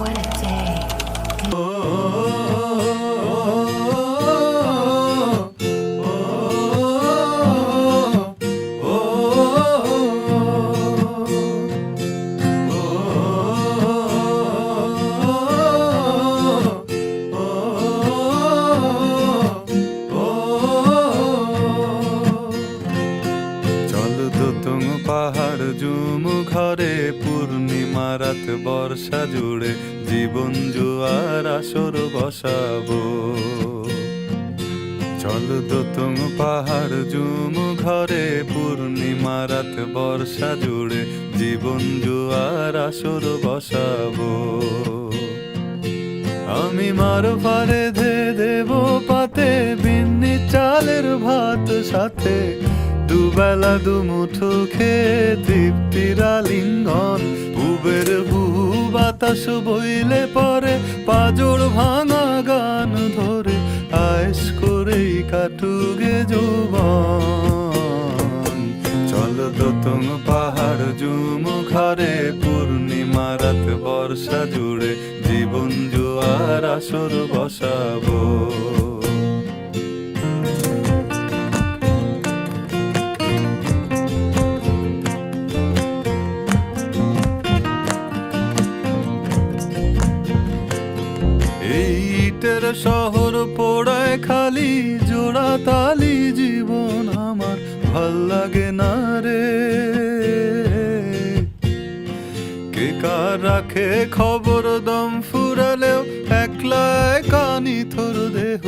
What a day. পাহাড় zoom ঘরে পূর্ণিমা রাত বর্ষা জুড়ে জীবন জুয়ার আসর বসাবো। চল দোতং পাহাড় জুম ঘরে পূর্ণিমা রাত বর্ষা জুড়ে জীবন জুয়ার আসর বসাবো। আমি মার ফারে ধে দেব পাতে বিন্নি চালের ভাত সাথে দুবেলা দুমুঠো খেয়ে তৃপ্তির আলিঙ্গন। উবের বুহু বাতাস বইলে পরে পাজর ভাঙা গান ধরে আয়েশ করেই কাটুগে যৌবন। চল দোতং পাহাড় জুম ঘরে পূর্ণিমা রাত বর্ষা জুড়ে জীবন জুয়ার আসর বসাবো। ইটের শহর পোড়ায় খালি জোড়া তালি জীবন আমার ভাল লাগে না রে। কে কার রাখে খবর দম ফুরালেও একলা একা নিথর দেহ